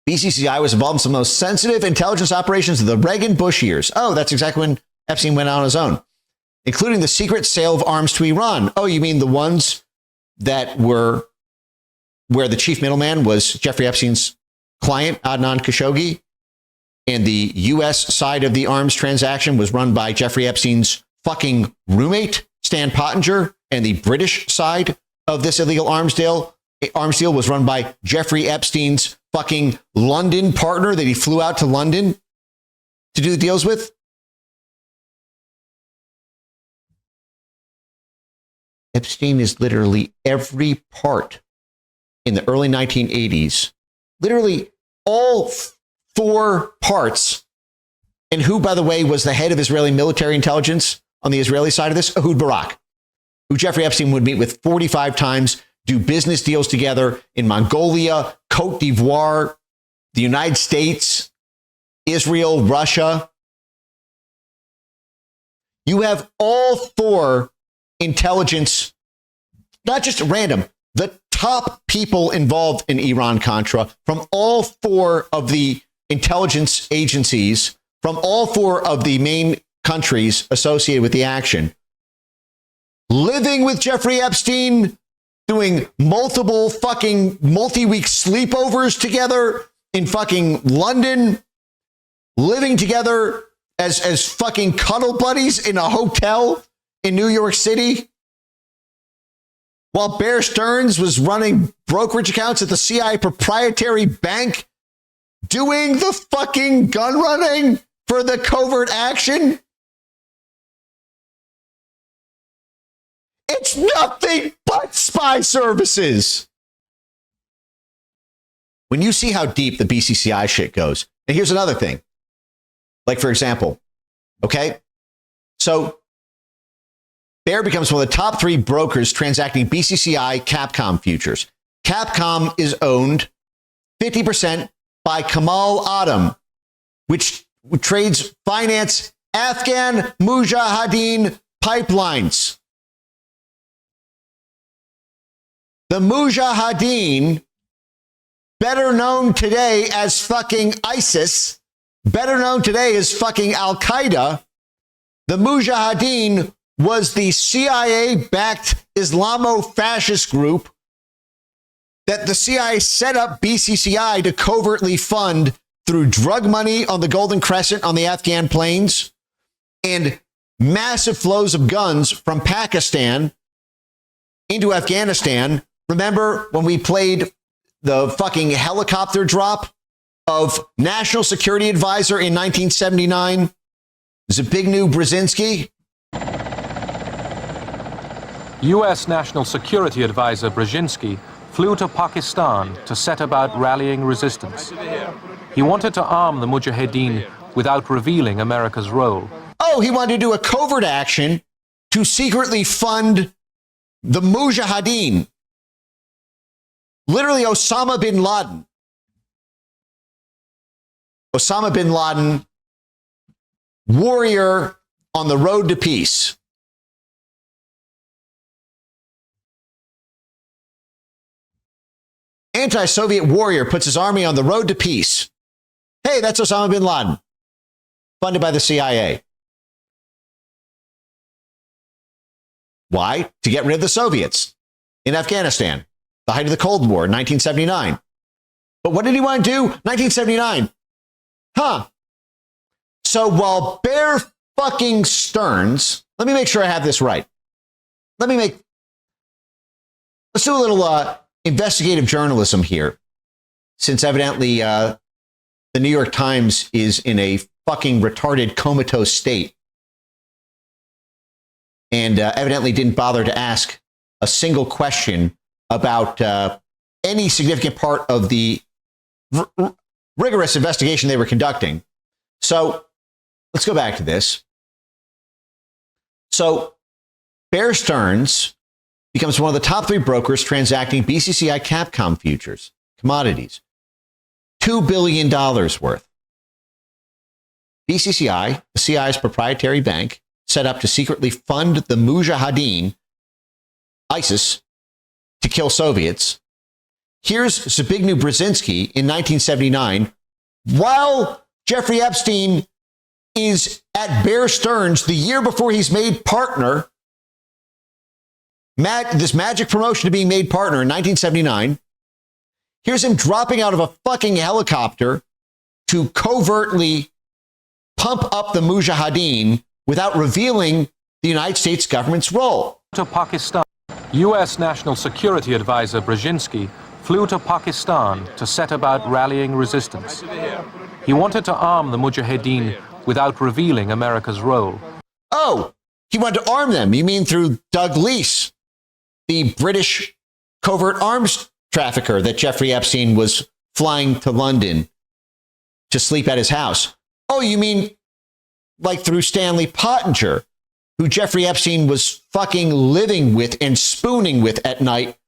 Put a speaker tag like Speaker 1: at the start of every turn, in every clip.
Speaker 1: BCCI was involved in some of the most sensitive intelligence operations of the Reagan-Bush years. Oh, that's exactly when Epstein went out on his own, including the secret sale of arms to Iran. Oh, you mean the ones that were where the chief middleman was Jeffrey Epstein's client, Adnan Khashoggi, and the U.S. side of the arms transaction was run by Jeffrey Epstein's fucking roommate, Stan Pottinger, and the British side of this illegal arms deal was run by Jeffrey Epstein's fucking London partner that he flew out to London to do the deals with. Epstein is literally every part in the early 1980s, literally all four parts. And who, by the way, was the head of Israeli military intelligence on the Israeli side of this? Ehud Barak, who Jeffrey Epstein would meet with 45 times, do business deals together in Mongolia, Cote d'Ivoire, the United States, Israel, Russia. You have all four intelligence, not just random, the top people involved in Iran-Contra from all four of the intelligence agencies, from all four of the main countries associated with the action, living with Jeffrey Epstein, doing multiple fucking multi-week sleepovers together in fucking London, living together as fucking cuddle buddies in a hotel in New York City, while Bear Stearns was running brokerage accounts at the CIA proprietary bank, doing the fucking gun running for the covert action. It's nothing but spy services. When you see how deep the BCCI shit goes, and here's another thing. Like, for example, okay, so Bear becomes one of the top three brokers transacting BCCI Capcom futures. Capcom is owned 50% by Kamal Adam, which trades finance Afghan Mujahideen pipelines. The Mujahideen, better known today as fucking ISIS, better known today as fucking Al-Qaeda, the Mujahideen was the CIA-backed Islamo-fascist group that the CIA set up BCCI to covertly fund through drug money on the Golden Crescent on the Afghan plains and massive flows of guns from Pakistan into Afghanistan. Remember when we played the fucking helicopter drop of National Security Advisor in 1979, Zbigniew Brzezinski?
Speaker 2: U.S. National Security Advisor Brzezinski flew to Pakistan to set about rallying resistance. He wanted to arm the Mujahideen without revealing America's role.
Speaker 1: Oh, he wanted to do a covert action to secretly fund the Mujahideen. Literally Osama bin Laden. Osama bin Laden, warrior on the road to peace. Anti-Soviet warrior puts his army on the road to peace. Hey, that's Osama bin Laden, funded by the CIA. Why? To get rid of the Soviets in Afghanistan, the height of the Cold War in 1979. But what did he want to do? 1979. So while Bear fucking Stearns, let me make sure I have this right. Let's do a little investigative journalism here, since evidently the New York Times is in a fucking retarded comatose state and evidently didn't bother to ask a single question about any significant part of the rigorous investigation they were conducting. So let's go back to this. So Bear Stearns becomes one of the top three brokers transacting BCCI Capcom futures, commodities, $2 billion worth. BCCI, the CIA's proprietary bank, set up to secretly fund the Mujahideen, ISIS, to kill Soviets. here's Zbigniew Brzezinski in 1979, while Jeffrey Epstein is at Bear Stearns the year before he's made partner, this magic promotion to being made partner in 1979. Here's him dropping out of a fucking helicopter to covertly pump up the Mujahideen without revealing the United States government's role.
Speaker 2: To Pakistan, U.S. National Security Advisor Brzezinski flew to Pakistan to set about rallying resistance. He wanted to arm the Mujahideen without revealing America's role.
Speaker 1: Oh, he wanted to arm them. You mean through Doug Leese, the British covert arms trafficker that Jeffrey Epstein was flying to London to sleep at his house? Oh, you mean like through Stanley Pottinger, who Jeffrey Epstein was fucking living with and spooning with at night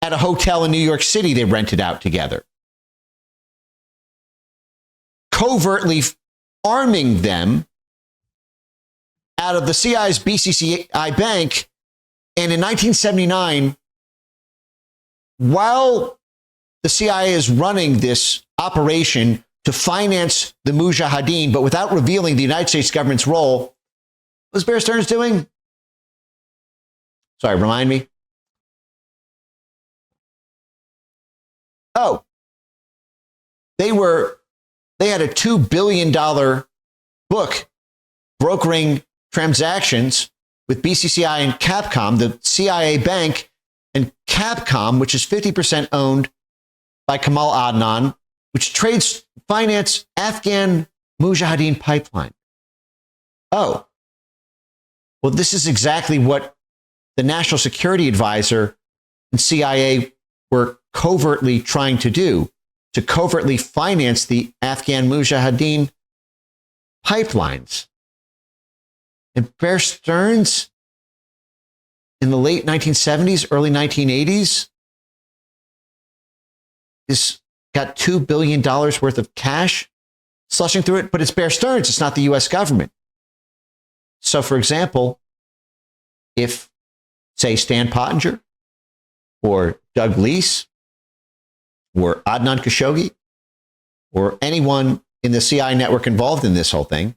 Speaker 1: at a hotel in New York City they rented out together, covertly arming them out of the CIA's BCCI bank. And in 1979, while the CIA is running this operation to finance the Mujahideen, but without revealing the United States government's role, what was Bear Stearns doing? Sorry, remind me. Oh, they had a $2 billion book brokering transactions with BCCI and Capcom, the CIA bank, and Capcom, which is 50% owned by Kamal Adnan, which trades finance Afghan Mujahideen pipeline. Oh, well, this is exactly what the National Security Advisor and CIA were covertly trying to do, to covertly finance the Afghan Mujahideen pipelines. And Bear Stearns, in the late 1970s, early 1980s, has got $2 billion worth of cash slushing through it, but it's Bear Stearns, it's not the US government. So, for example, if, say, Stan Pottinger or Doug Leese or Adnan Khashoggi or anyone in the CIA network involved in this whole thing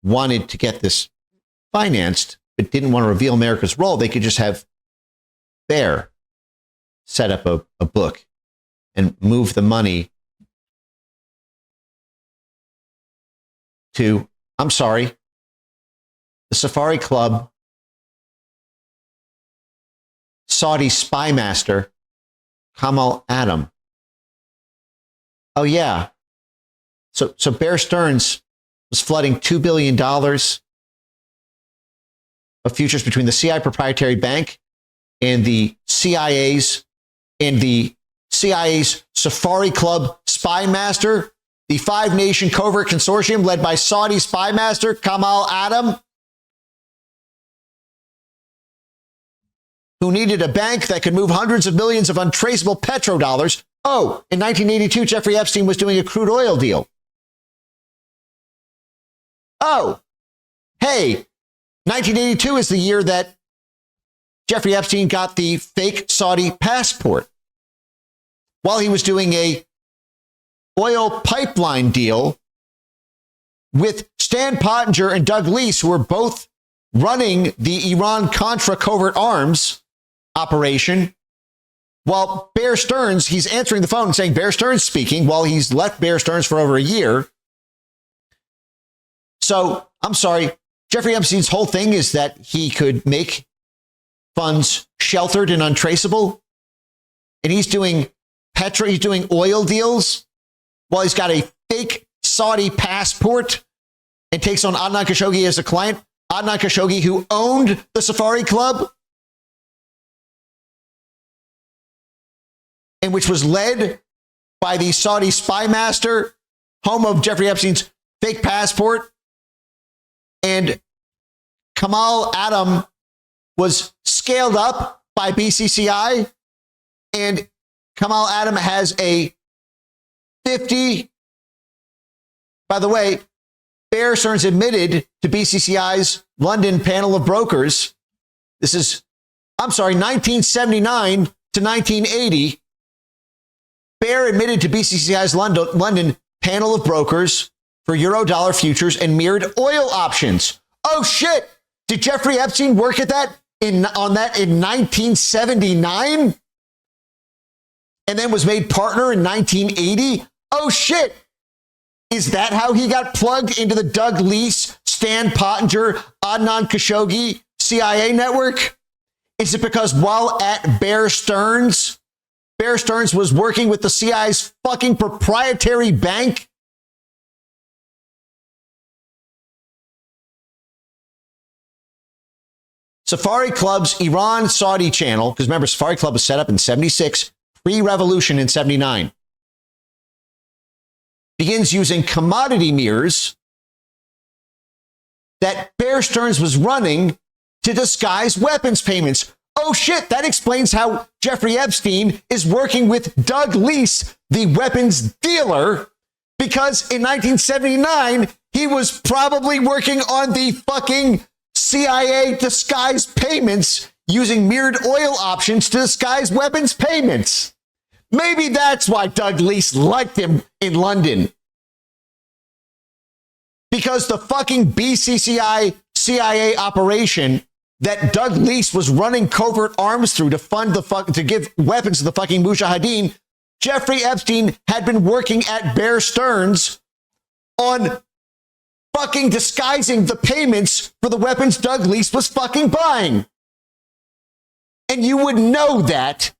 Speaker 1: wanted to get this financed but didn't want to reveal America's role, they could just have Bear set up a book and move the money to, I'm sorry, the Safari Club Saudi spy master Kamal Adam. Oh yeah. So Bear Stearns was flooding $2 billion of futures between the CIA proprietary bank and the CIA's Safari Club spy master, the five-nation covert consortium led by Saudi spy master Kamal Adam, who needed a bank that could move hundreds of millions of untraceable petrodollars. Oh, in 1982, Jeffrey Epstein was doing a crude oil deal. Oh, hey, 1982 is the year that Jeffrey Epstein got the fake Saudi passport while he was doing a oil pipeline deal with Stan Pottinger and Doug Leese, who were both running the Iran-Contra covert arms operation, while Bear Stearns, he's answering the phone and saying, Bear Stearns speaking, while he's left Bear Stearns for over a year. So, I'm sorry, Jeffrey Epstein's whole thing is that he could make funds sheltered and untraceable. And he's doing oil deals while he's got a fake Saudi passport and takes on Adnan Khashoggi as a client. Adnan Khashoggi, who owned the Safari Club, and which was led by the Saudi spy master, home of Jeffrey Epstein's fake passport. And Kamal Adam was scaled up by BCCI. And Kamal Adam has a 50, by the way, Bear Stearns admitted to BCCI's London panel of brokers. This is I'm sorry, 1979 to 1980, Baer admitted to BCCI's London panel of brokers for Eurodollar futures and mirrored oil options. Oh shit! Did Jeffrey Epstein work at that on that in 1979? And then was made partner in 1980? Oh shit! Is that how he got plugged into the Doug Lease, Stan Pottinger, Adnan Khashoggi CIA network? Is it because while at Bear Stearns was working with the CIA's fucking proprietary bank? Safari Club's Iran Saudi channel, because remember, Safari Club was set up in 76, pre-revolution in 79, begins using commodity mirrors that Bear Stearns was running to disguise weapons payments. Oh shit, that explains how Jeffrey Epstein is working with Doug Lease, the weapons dealer, because in 1979, he was probably working on the fucking CIA disguise payments using mirrored oil options to disguise weapons payments. Maybe that's why Doug Lease liked him in London. Because the fucking BCCI CIA operation that Doug Lease was running covert arms through to give weapons to the fucking Mujahideen, Jeffrey Epstein had been working at Bear Stearns on fucking disguising the payments for the weapons Doug Lease was fucking buying. And you would know that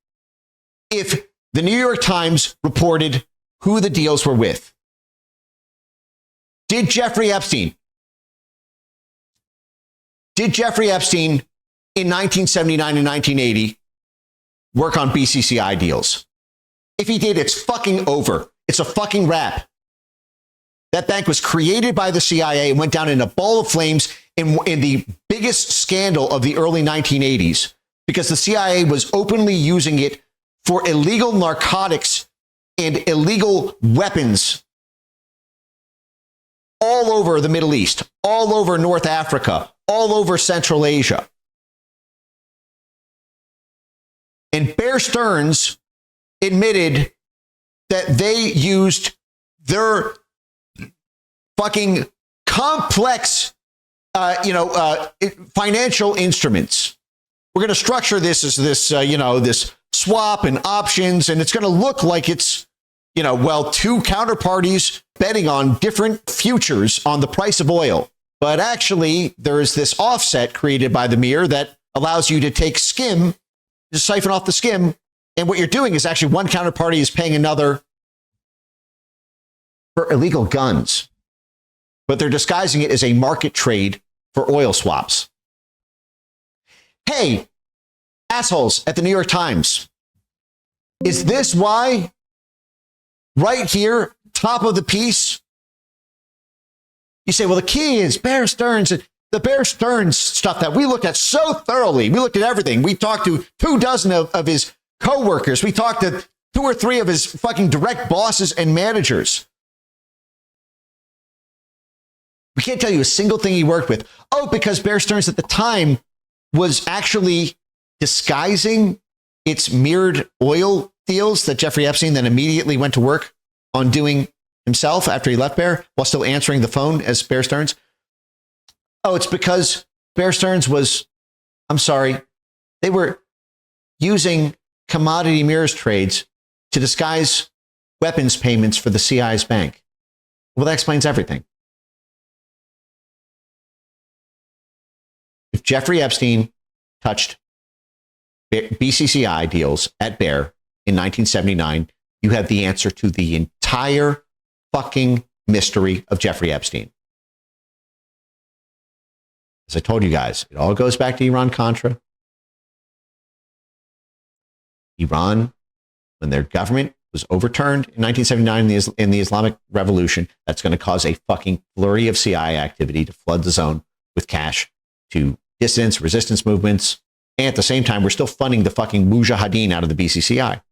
Speaker 1: if the New York Times reported who the deals were with. Did Jeffrey Epstein in 1979 and 1980 work on BCCI deals? If he did, it's fucking over. It's a fucking wrap. That bank was created by the CIA and went down in a ball of flames in the biggest scandal of the early 1980s because the CIA was openly using it for illegal narcotics and illegal weapons all over the Middle East, all over North Africa, all over Central Asia. And Bear Stearns admitted that they used their fucking complex, financial instruments. We're going to structure this as this swap and options, and it's going to look like it's, two counterparties betting on different futures on the price of oil. But actually, there is this offset created by the mirror that allows you to take skim, just siphon off the skim. And what you're doing is actually one counterparty is paying another for illegal guns. But they're disguising it as a market trade for oil swaps. Hey, assholes at the New York Times, is this why right here, top of the piece, you say, well, the key is Bear Stearns, the Bear Stearns stuff that we looked at so thoroughly. We looked at everything. We talked to 24 of his coworkers. We talked to 2 or 3 of his fucking direct bosses and managers. We can't tell you a single thing he worked with. Oh, because Bear Stearns at the time was actually disguising its mirrored oil deals that Jeffrey Epstein then immediately went to work on doing himself after he left Bear while still answering the phone as Bear Stearns. Oh, it's because Bear Stearns they were using commodity mirrors trades to disguise weapons payments for the CIA's bank. Well, that explains everything. If Jeffrey Epstein touched BCCI deals at Bear in 1979, you have the answer to the entire fucking mystery of Jeffrey Epstein. As I told you guys, it all goes back to Iran-Contra. Iran, when their government was overturned in 1979 in the Islamic Revolution, that's going to cause a fucking flurry of CIA activity to flood the zone with cash to dissidents, resistance movements, and at the same time, we're still funding the fucking Mujahideen out of the BCCI.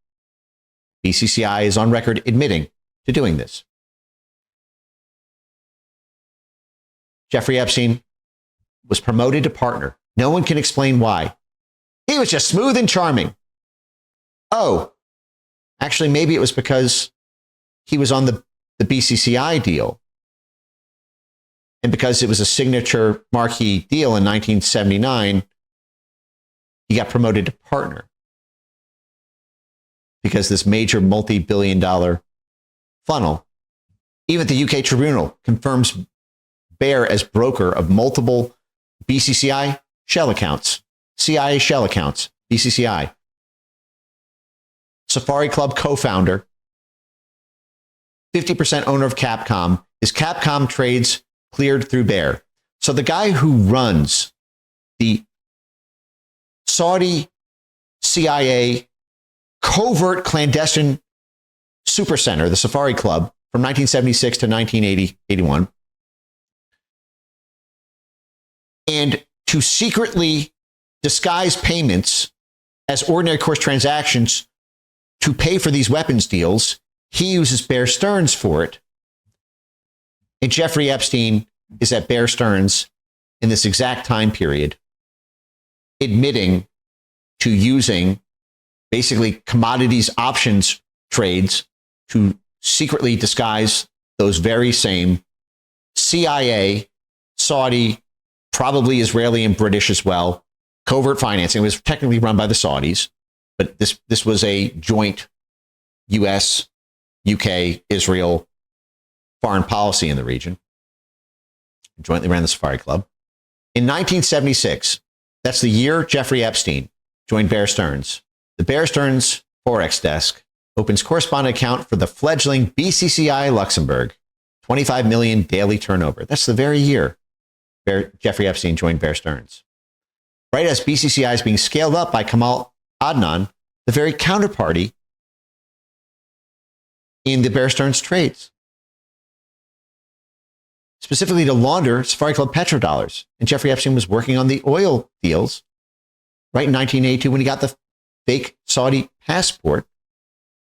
Speaker 1: BCCI is on record admitting to doing this. Jeffrey Epstein was promoted to partner. No one can explain why. He was just smooth and charming. Oh, actually, maybe it was because he was on the BCCI deal. And because it was a signature marquee deal in 1979, he got promoted to partner. Because this major multi-billion-dollar funnel, even the UK tribunal confirms Baer as broker of multiple BCCI shell accounts, CIA shell accounts, BCCI. Safari Club co-founder, 50% owner of Capcom. His Capcom trades cleared through Baer. So the guy who runs the Saudi CIA covert clandestine supercenter, the Safari Club, from 1976 to 1981, and to secretly disguise payments as ordinary course transactions to pay for these weapons deals, he uses Bear Stearns for it. And Jeffrey Epstein is at Bear Stearns in this exact time period, admitting to using basically commodities options trades to secretly disguise those very same CIA, Saudi, probably Israeli and British as well, covert financing. It was technically run by the Saudis, but this was a joint US, UK, Israel foreign policy in the region. Jointly ran the Safari Club. In 1976, that's the year Jeffrey Epstein joined Bear Stearns. The Bear Stearns Forex desk opens correspondent account for the fledgling BCCI Luxembourg, 25 million daily turnover. That's the very year Jeffrey Epstein joined Bear Stearns. Right as BCCI is being scaled up by Kamal Adnan, the very counterparty in the Bear Stearns trades, specifically to launder Safari Club petrodollars. And Jeffrey Epstein was working on the oil deals right in 1982 when he got the fake Saudi passport.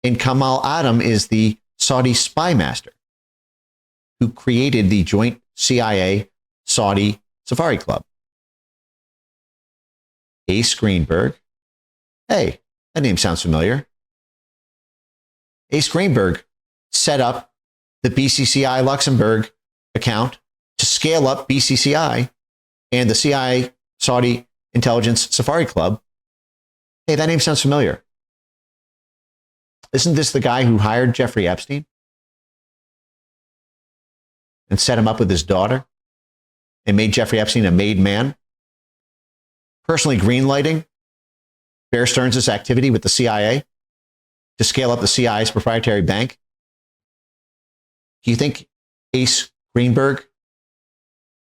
Speaker 1: And Kamal Adam is the Saudi spy master who created the joint CIA Saudi Safari Club. Ace Greenberg. Hey, that name sounds familiar. Ace Greenberg set up the BCCI Luxembourg account to scale up BCCI and the CIA Saudi Intelligence Safari Club. Hey, that name sounds familiar. Isn't this the guy who hired Jeffrey Epstein and set him up with his daughter and made Jeffrey Epstein a made man? Personally greenlighting Bear Stearns' activity with the CIA to scale up the CIA's proprietary bank? Do you think Ace Greenberg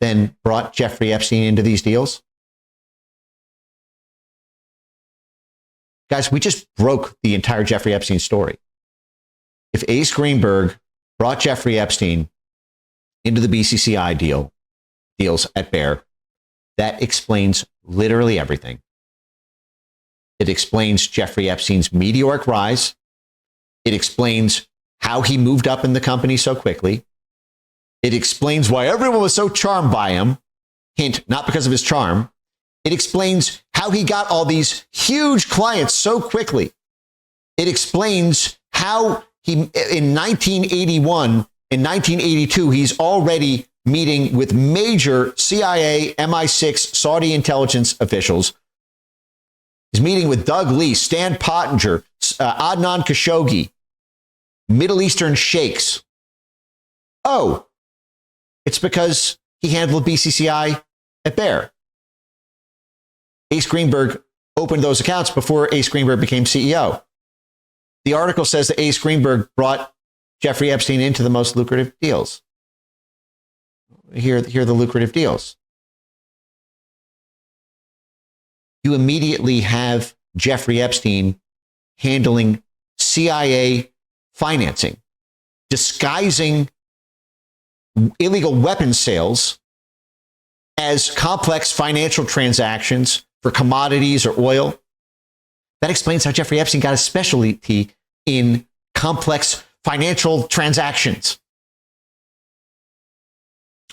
Speaker 1: then brought Jeffrey Epstein into these deals? Guys, we just broke the entire Jeffrey Epstein story. If Ace Greenberg brought Jeffrey Epstein into the BCCI deals at Bear, that explains literally everything. It explains Jeffrey Epstein's meteoric rise. It explains how he moved up in the company so quickly. It explains why everyone was so charmed by him. Hint, not because of his charm. It explains how he got all these huge clients so quickly. It explains how he, in 1981 and 1982, he's already meeting with major CIA, MI6, Saudi intelligence officials. He's meeting with Doug Lee, Stan Pottinger, Adnan Khashoggi, Middle Eastern sheikhs. Oh, it's because he handled BCCI at Bear. Ace Greenberg opened those accounts before Ace Greenberg became CEO. The article says that Ace Greenberg brought Jeffrey Epstein into the most lucrative deals. Here are the lucrative deals. You immediately have Jeffrey Epstein handling CIA financing, disguising illegal weapons sales as complex financial transactions for commodities or oil. That explains how Jeffrey Epstein got a specialty in complex financial transactions.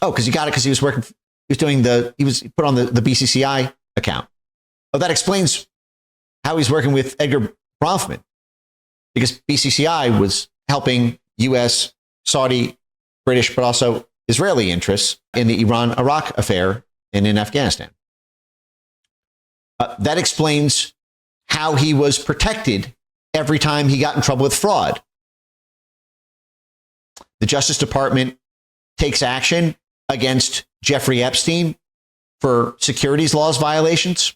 Speaker 1: Oh, because he got it because he was put on the BCCI account. Oh, that explains how he's working with Edgar Bronfman, because BCCI was helping U.S., Saudi, British, but also Israeli interests in the Iran-Iraq affair and in Afghanistan. That explains how he was protected every time he got in trouble with fraud. The Justice Department takes action against Jeffrey Epstein for securities laws violations.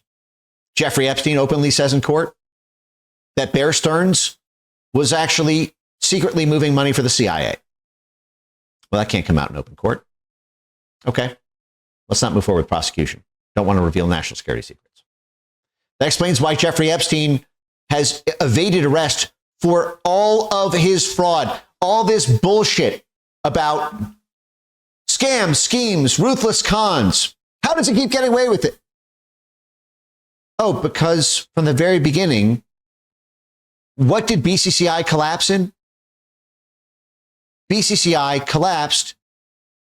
Speaker 1: Jeffrey Epstein openly says in court that Bear Stearns was actually secretly moving money for the CIA. Well, that can't come out in open court. Okay, let's not move forward with prosecution. Don't want to reveal national security secrets. That explains why Jeffrey Epstein has evaded arrest for all of his fraud, all this bullshit about scams, schemes, ruthless cons. How does he keep getting away with it? Oh, because from the very beginning, what did BCCI collapse in? BCCI collapsed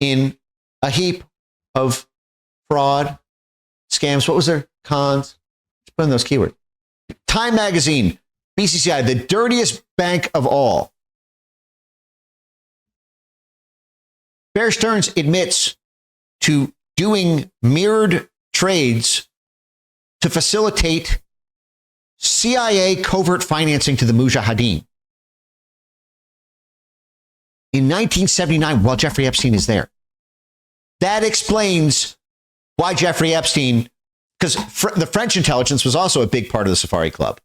Speaker 1: in a heap of fraud, scams. What was their cons? Just put in those keywords. Time Magazine, BCCI, the dirtiest bank of all. Bear Stearns admits to doing mirrored trades to facilitate CIA covert financing to the Mujahideen. In 1979, while Jeffrey Epstein is there. That explains why Jeffrey Epstein, because the French intelligence was also a big part of the Safari Club.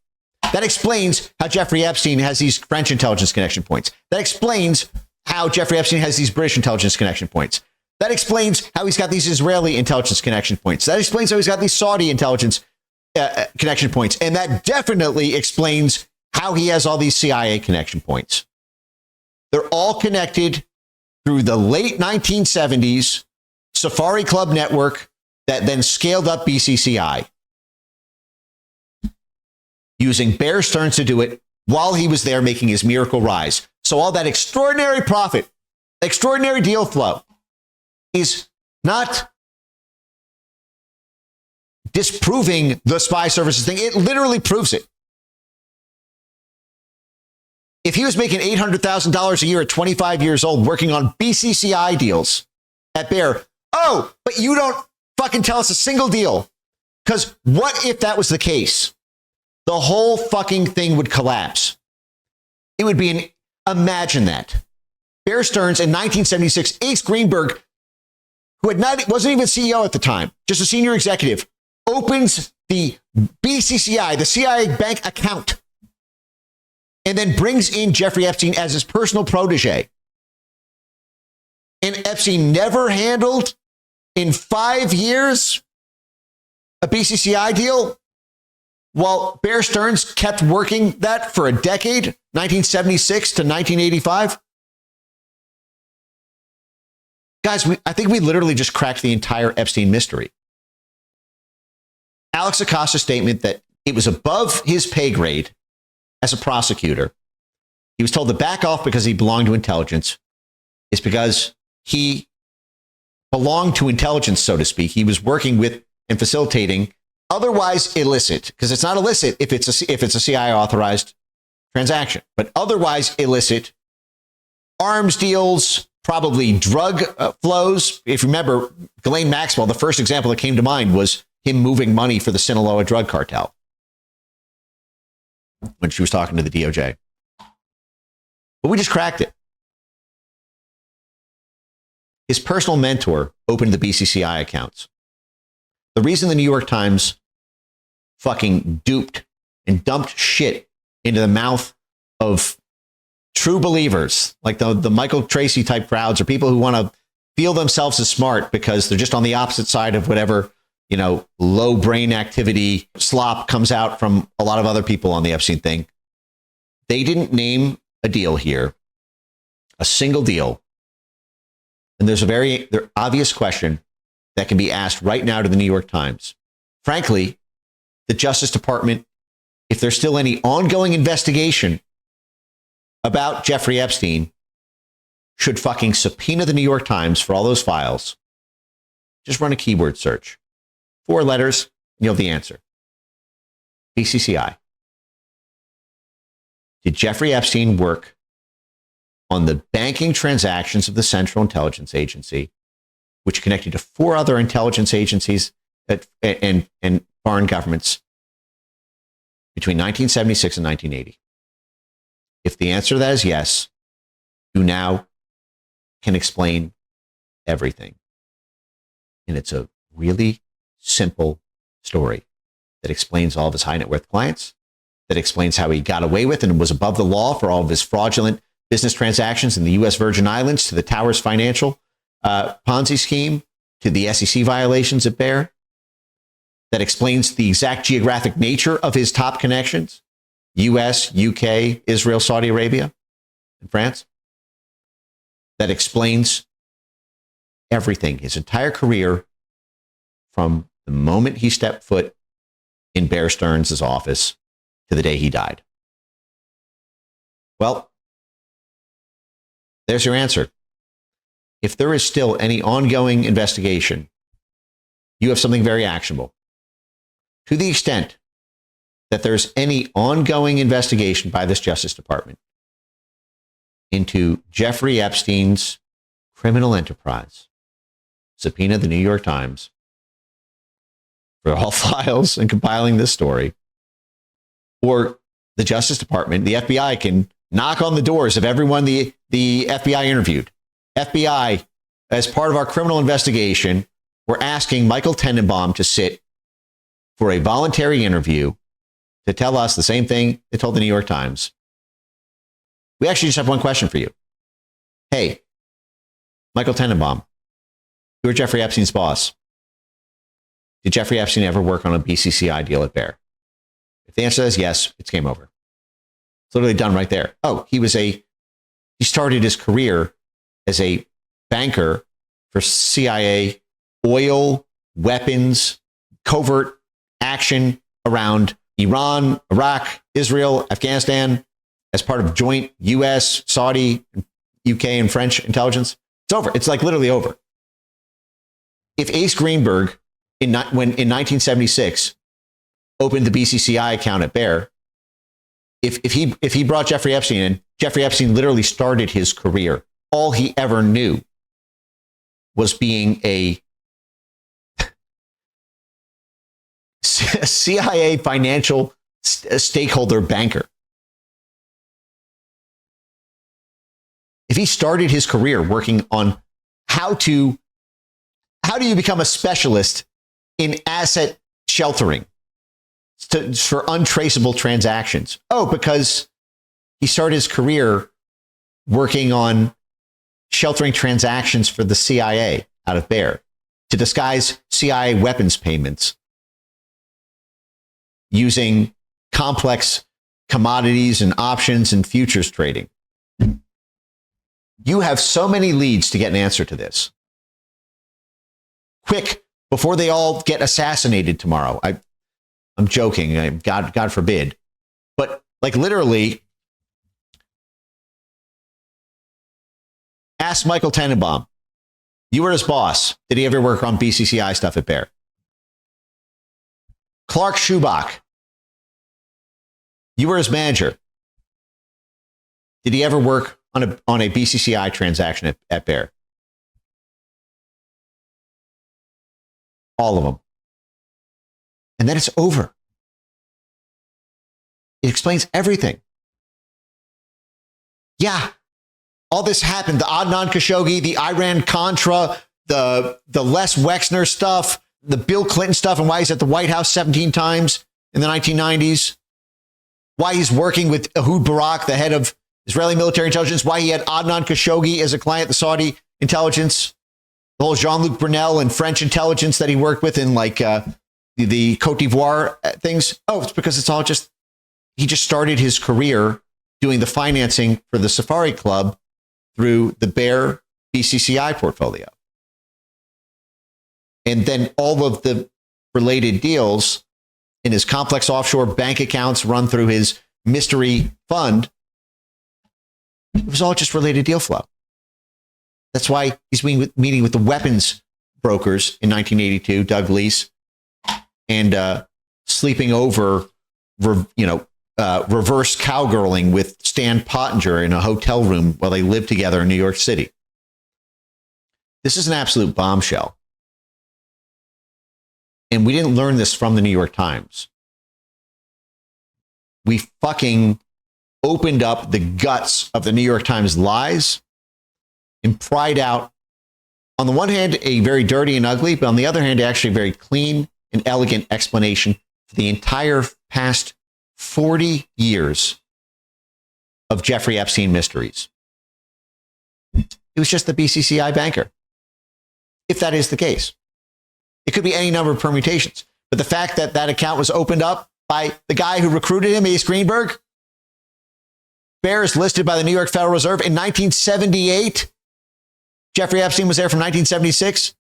Speaker 1: That explains how Jeffrey Epstein has these French intelligence connection points. That explains how Jeffrey Epstein has these British intelligence connection points. That explains how he's got these Israeli intelligence connection points. That explains how he's got these Saudi intelligence connection points. And that definitely explains how he has all these CIA connection points. They're all connected through the late 1970s Safari Club network that then scaled up BCCI, using Bear Stearns to do it while he was there making his miracle rise. So all that extraordinary profit, extraordinary deal flow is not disproving the spy services thing. It literally proves it. If he was making $800,000 a year at 25 years old working on BCCI deals at Bear, oh, but you don't fucking tell us a single deal. Because what if that was the case? The whole fucking thing would collapse. It would be imagine that. Bear Stearns in 1976, Ace Greenberg, who wasn't even CEO at the time, just a senior executive, opens the BCCI, the CIA bank account, and then brings in Jeffrey Epstein as his personal protege. And Epstein never handled in 5 years a BCCI deal, while Bear Stearns kept working that for a decade, 1976 to 1985. Guys, I think we literally just cracked the entire Epstein mystery. Alex Acosta's statement that it was above his pay grade as a prosecutor, he was told to back off because he belonged to intelligence, is because he belonged to intelligence, so to speak. He was working with and facilitating otherwise illicit, because it's not illicit if it's a CIA authorized transaction, but otherwise illicit arms deals, probably drug flows. If you remember, Ghislaine Maxwell, the first example that came to mind was him moving money for the Sinaloa drug cartel when she was talking to the DOJ. But we just cracked it. His personal mentor opened the BCCI accounts. The reason the New York Times fucking duped and dumped shit into the mouth of true believers, like the Michael Tracy type crowds, or people who want to feel themselves as smart because they're just on the opposite side of whatever, low brain activity slop comes out from a lot of other people on the Epstein thing. They didn't name a deal here, a single deal. And there's a very obvious question that can be asked right now to the New York Times. Frankly, the Justice Department, if there's still any ongoing investigation about Jeffrey Epstein, should fucking subpoena the New York Times for all those files. Just run a keyword search. 4 letters, and you'll have the answer. BCCI. did Jeffrey Epstein work on the banking transactions of the Central Intelligence Agency, which connected to 4 other intelligence agencies and foreign governments between 1976 and 1980? If the answer to that is yes, you now can explain everything. And it's a really simple story that explains all of his high net worth clients, that explains how he got away with and was above the law for all of his fraudulent business transactions in the U.S. Virgin Islands, to the Towers Financial Ponzi scheme, to the SEC violations at Bear, that explains the exact geographic nature of his top connections, U.S., UK, Israel, Saudi Arabia, and France, that explains everything, his entire career from the moment he stepped foot in Bear Stearns' office to the day he died. Well, there's your answer. If there is still any ongoing investigation, you have something very actionable. To the extent that there's any ongoing investigation by this Justice Department into Jeffrey Epstein's criminal enterprise, subpoena the New York Times for all files and compiling this story, or the Justice Department, the FBI, can knock on the doors of everyone the FBI interviewed. FBI, as part of our criminal investigation, we're asking Michael Tenenbaum to sit for a voluntary interview to tell us the same thing they told the New York Times. We actually just have one question for you. Hey, Michael Tenenbaum, you were Jeffrey Epstein's boss. Did Jeffrey Epstein ever work on a BCCI deal at Bear? If the answer is yes, it's game over. It's literally done right there. Oh, he started his career as a banker for CIA oil, weapons, covert action around Iran, Iraq, Israel, Afghanistan, as part of joint U.S., Saudi, UK, and French intelligence. It's over. It's like literally over. If Ace Greenberg, in 1976, opened the BCCI account at Bear, if he brought Jeffrey Epstein in, Jeffrey Epstein literally started his career. All he ever knew was being a CIA financial stakeholder banker. If he started his career working on how do you become a specialist in asset sheltering for untraceable transactions? Oh, because he started his career working on sheltering transactions for the CIA out of Bear to disguise CIA weapons payments using complex commodities and options and futures trading. You have so many leads to get an answer to this. Quick, before they all get assassinated tomorrow. I'm joking, God forbid. But like literally, ask Michael Tenenbaum. You were his boss. Did he ever work on BCCI stuff at Bear? Clark Schubach. You were his manager. Did he ever work on a BCCI transaction at Bear? All of them. And then it's over. It explains everything. Yeah, all this happened. The Adnan Khashoggi, the Iran-Contra, the Les Wexner stuff, the Bill Clinton stuff, and why he's at the White House 17 times in the 1990s. Why he's working with Ehud Barak, the head of Israeli military intelligence. Why he had Adnan Khashoggi as a client, the Saudi intelligence. The whole Jean-Luc Brunel and French intelligence that he worked with in like the Cote d'Ivoire things. Oh, it's because it's all he just started his career doing the financing for the Safari Club through the Bear BCCI portfolio. And then all of the related deals in his complex offshore bank accounts run through his mystery fund. It was all just related deal flow. That's why he's meeting with the weapons brokers in 1982, Doug Leese, and sleeping over, reverse cowgirling with Stan Pottinger in a hotel room while they lived together in New York City. This is an absolute bombshell. And we didn't learn this from the New York Times. We fucking opened up the guts of the New York Times lies and pried out, on the one hand, a very dirty and ugly, but on the other hand, actually a very clean and elegant explanation for the entire past 40 years of Jeffrey Epstein mysteries. It was just the BCCI banker, if that is the case. It could be any number of permutations. But the fact that that account was opened up by the guy who recruited him, Ace Greenberg, Bear is listed by the New York Federal Reserve in 1978. Jeffrey Epstein was there from 1976,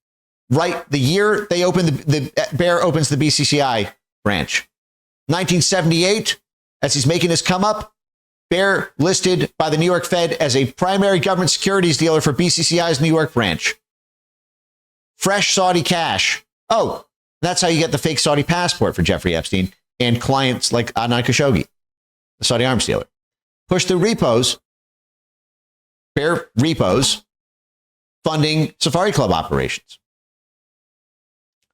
Speaker 1: right the year they opened the Bear opens the BCCI branch. 1978, as he's making his come up, Bear listed by the New York Fed as a primary government securities dealer for BCCI's New York branch. Fresh Saudi cash. Oh, that's how you get the fake Saudi passport for Jeffrey Epstein and clients like Adnan Khashoggi, the Saudi arms dealer. Push through repos, Bear repos, funding Safari Club operations.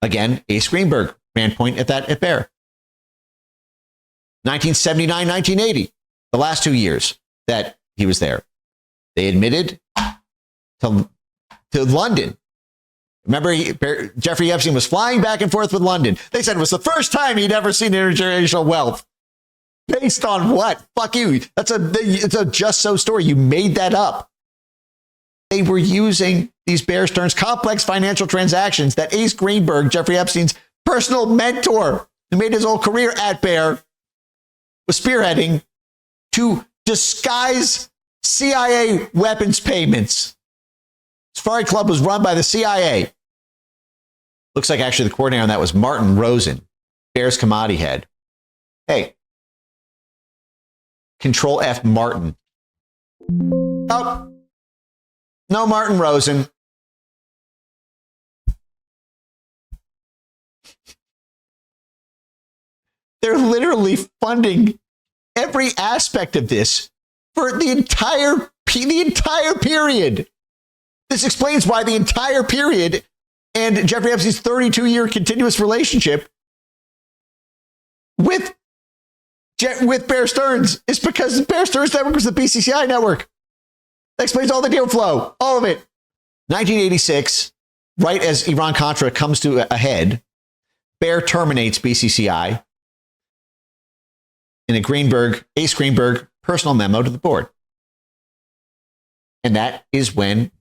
Speaker 1: Again, Ace Greenberg ran point at that at Bear. 1979, 1980, the last 2 years that he was there. They admitted to London. Remember, Jeffrey Epstein was flying back and forth with London. They said it was the first time he'd ever seen intergenerational wealth. Based on what? Fuck you. It's a just so story. You made that up. They were using these Bear Stearns complex financial transactions that Ace Greenberg, Jeffrey Epstein's personal mentor, who made his whole career at Bear, was spearheading to disguise CIA weapons payments. Safari Club was run by the CIA. Looks like actually the coordinator on that was Martin Rosen, Bear's commodity head. Hey, Control F Martin. Oh, no Martin Rosen. They're literally funding every aspect of this for the entire period. This explains why the entire period and Jeffrey Epstein's 32-year continuous relationship with Bear Stearns is because the Bear Stearns network was the BCCI network. That explains all the deal flow, all of it. 1986, right as Iran-Contra comes to a head, Bear terminates BCCI in a Ace Greenberg personal memo to the board. And that is when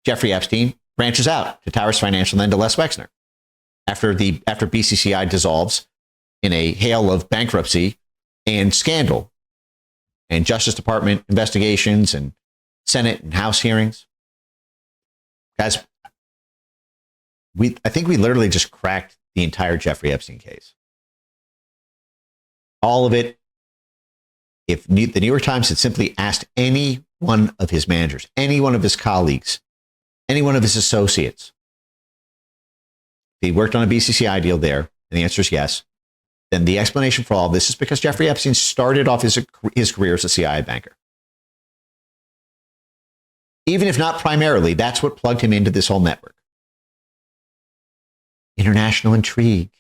Speaker 1: Jeffrey Epstein branches out to Towers Financial and then to Les Wexner. After BCCI dissolves in a hail of bankruptcy and scandal and Justice Department investigations and Senate and House hearings. Guys, I think we literally just cracked the entire Jeffrey Epstein case. All of it. If the New York Times had simply asked any one of his managers, any one of his colleagues, any one of his associates, if he worked on a BCCI deal there, and the answer is yes, then the explanation for all of this is because Jeffrey Epstein started off his career as a CIA banker. Even if not primarily, that's what plugged him into this whole network. International intrigue,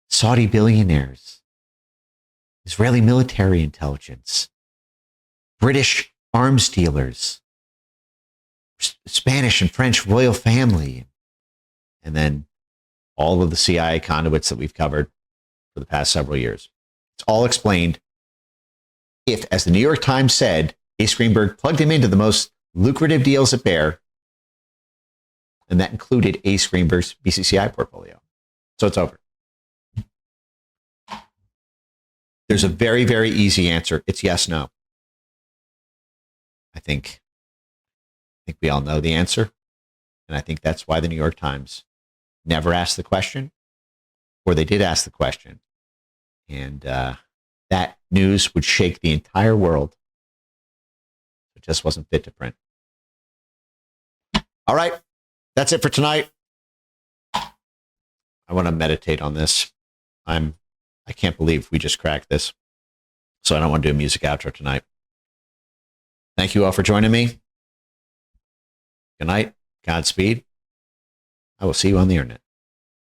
Speaker 1: Saudi billionaires, Israeli military intelligence, British arms dealers, Spanish and French royal family, and then all of the CIA conduits that we've covered for the past several years. It's all explained if, as the New York Times said, Ace Greenberg plugged him into the most lucrative deals at Bear, and that included Ace Greenberg's BCCI portfolio. So it's over. There's a very, very easy answer. It's yes, no. I think we all know the answer. And I think that's why the New York Times never asked the question, or they did ask the question. And that news would shake the entire world. It just wasn't fit to print. All right. That's it for tonight. I want to meditate on this. I I can't believe we just cracked this. So I don't want to do a music outro tonight. Thank you all for joining me. Good night. Godspeed. I will see you on the internet.